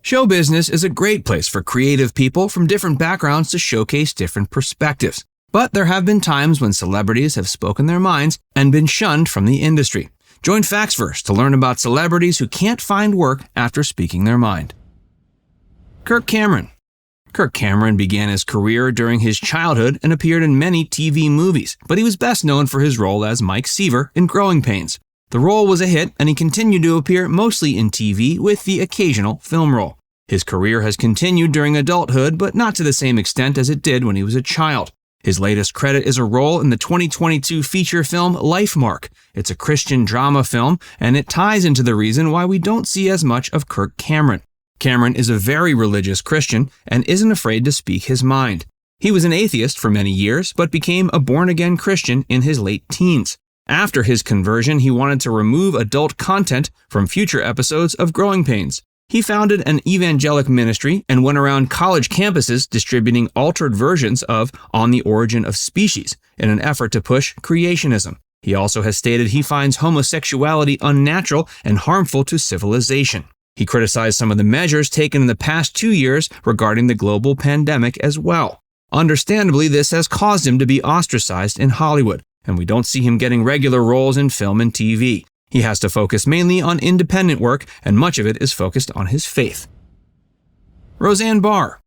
Show business is a great place for creative people from different backgrounds to showcase different perspectives. But there have been times when celebrities have spoken their minds and been shunned from the industry. Join Factsverse to learn about celebrities who can't find work after speaking their mind. Kirk Cameron. Kirk Cameron began his career during his childhood and appeared in many TV movies, but he was best known for his role as Mike Seaver in Growing Pains. The role was a hit, and he continued to appear mostly in TV with the occasional film role. His career has continued during adulthood, but not to the same extent as it did when he was a child. His latest credit is a role in the 2022 feature film Life Mark. It's a Christian drama film, and it ties into the reason why we don't see as much of Kirk Cameron. Cameron is a very religious Christian and isn't afraid to speak his mind. He was an atheist for many years, but became a born-again Christian in his late teens. After his conversion, he wanted to remove adult content from future episodes of Growing Pains. He founded an evangelic ministry and went around college campuses distributing altered versions of On the Origin of Species in an effort to push creationism. He also has stated he finds homosexuality unnatural and harmful to civilization. He criticized some of the measures taken in the past 2 years regarding the global pandemic as well. Understandably, this has caused him to be ostracized in Hollywood, and we don't see him getting regular roles in film and TV. He has to focus mainly on independent work, and much of it is focused on his faith. Roseanne Barr.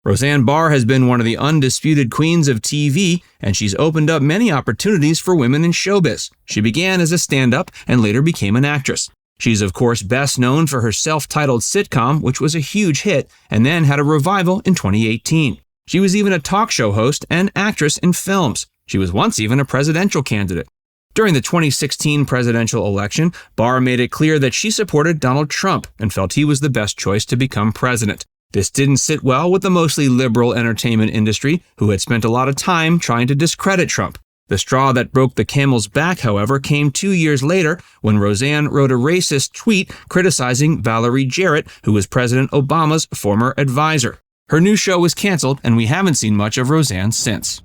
Roseanne Barr has been one of the undisputed queens of TV, and she's opened up many opportunities for women in showbiz. She began as a stand-up and later became an actress. She's of course best known for her self-titled sitcom, which was a huge hit, and then had a revival in 2018. She was even a talk show host and actress in films. She was once even a presidential candidate. During the 2016 presidential election, Barr made it clear that she supported Donald Trump and felt he was the best choice to become president. This didn't sit well with the mostly liberal entertainment industry, who had spent a lot of time trying to discredit Trump. The straw that broke the camel's back, however, came 2 years later when Roseanne wrote a racist tweet criticizing Valerie Jarrett, who was President Obama's former advisor. Her new show was canceled, and we haven't seen much of Roseanne since.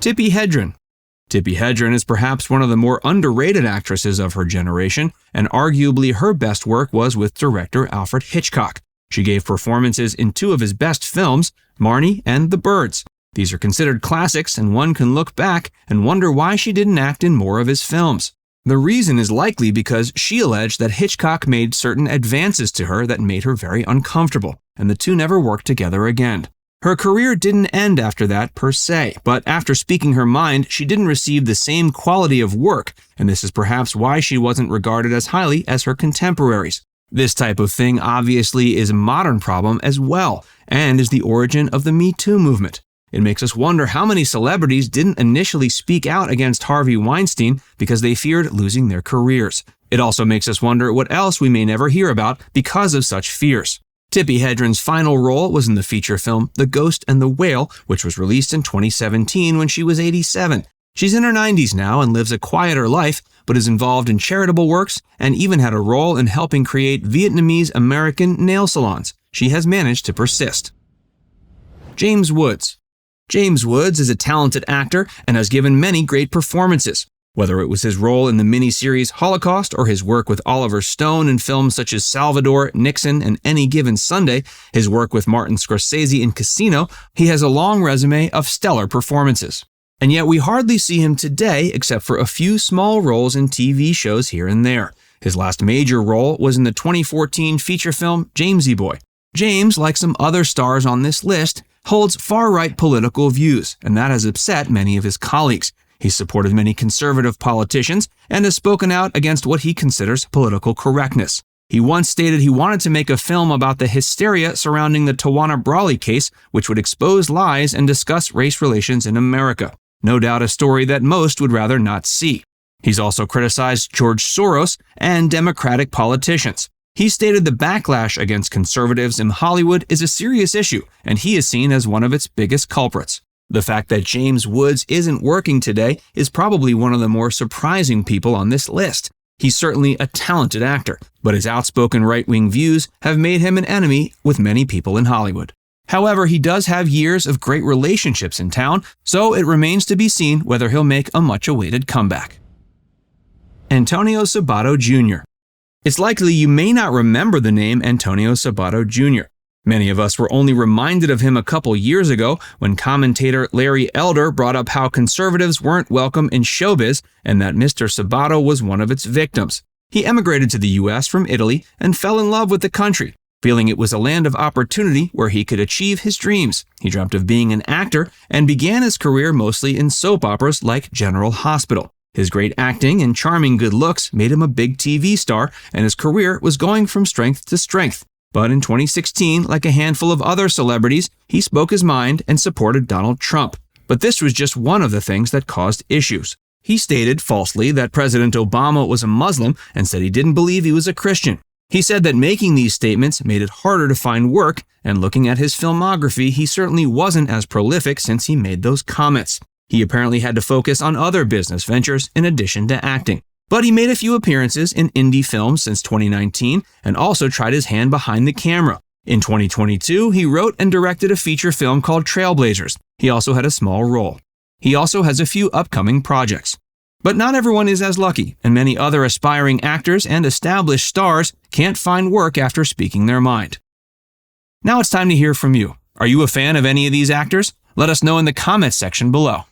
Tippi Hedren. Tippi Hedren is perhaps one of the more underrated actresses of her generation, and arguably her best work was with director Alfred Hitchcock. She gave performances in 2 of his best films, Marnie and The Birds. These are considered classics, and one can look back and wonder why she didn't act in more of his films. The reason is likely because she alleged that Hitchcock made certain advances to her that made her very uncomfortable, and the 2 never worked together again. Her career didn't end after that per se, but after speaking her mind, she didn't receive the same quality of work, and this is perhaps why she wasn't regarded as highly as her contemporaries. This type of thing obviously is a modern problem as well, and is the origin of the Me Too movement. It makes us wonder how many celebrities didn't initially speak out against Harvey Weinstein because they feared losing their careers. It also makes us wonder what else we may never hear about because of such fears. Tippi Hedren's final role was in the feature film The Ghost and the Whale, which was released in 2017 when she was 87. She's in her 90s now and lives a quieter life, but is involved in charitable works and even had a role in helping create Vietnamese-American nail salons. She has managed to persist. James Woods. James Woods is a talented actor and has given many great performances. Whether it was his role in the miniseries Holocaust or his work with Oliver Stone in films such as Salvador, Nixon, and Any Given Sunday, his work with Martin Scorsese in Casino, he has a long resume of stellar performances. And yet we hardly see him today except for a few small roles in TV shows here and there. His last major role was in the 2014 feature film Jamesy Boy. James, like some other stars on this list, holds far-right political views, and that has upset many of his colleagues. He's supported many conservative politicians and has spoken out against what he considers political correctness. He once stated he wanted to make a film about the hysteria surrounding the Tawana Brawley case, which would expose lies and discuss race relations in America. No doubt a story that most would rather not see. He's also criticized George Soros and Democratic politicians. He stated the backlash against conservatives in Hollywood is a serious issue, and he is seen as one of its biggest culprits. The fact that James Woods isn't working today is probably one of the more surprising people on this list. He's certainly a talented actor, but his outspoken right-wing views have made him an enemy with many people in Hollywood. However, he does have years of great relationships in town, so it remains to be seen whether he'll make a much-awaited comeback. Antonio Sabato Jr. It's likely you may not remember the name Antonio Sabato Jr. Many of us were only reminded of him a couple years ago when commentator Larry Elder brought up how conservatives weren't welcome in showbiz and that Mr. Sabato was one of its victims. He emigrated to the U.S. from Italy and fell in love with the country, feeling it was a land of opportunity where he could achieve his dreams. He dreamt of being an actor and began his career mostly in soap operas like General Hospital. His great acting and charming good looks made him a big TV star, and his career was going from strength to strength. But in 2016, like a handful of other celebrities, he spoke his mind and supported Donald Trump. But this was just one of the things that caused issues. He stated falsely that President Obama was a Muslim and said he didn't believe he was a Christian. He said that making these statements made it harder to find work, and looking at his filmography, he certainly wasn't as prolific since he made those comments. He apparently had to focus on other business ventures in addition to acting. But he made a few appearances in indie films since 2019 and also tried his hand behind the camera. In 2022, he wrote and directed a feature film called Trailblazers. He also had a small role. He also has a few upcoming projects. But not everyone is as lucky, and many other aspiring actors and established stars can't find work after speaking their mind. Now it's time to hear from you. Are you a fan of any of these actors? Let us know in the comments section below.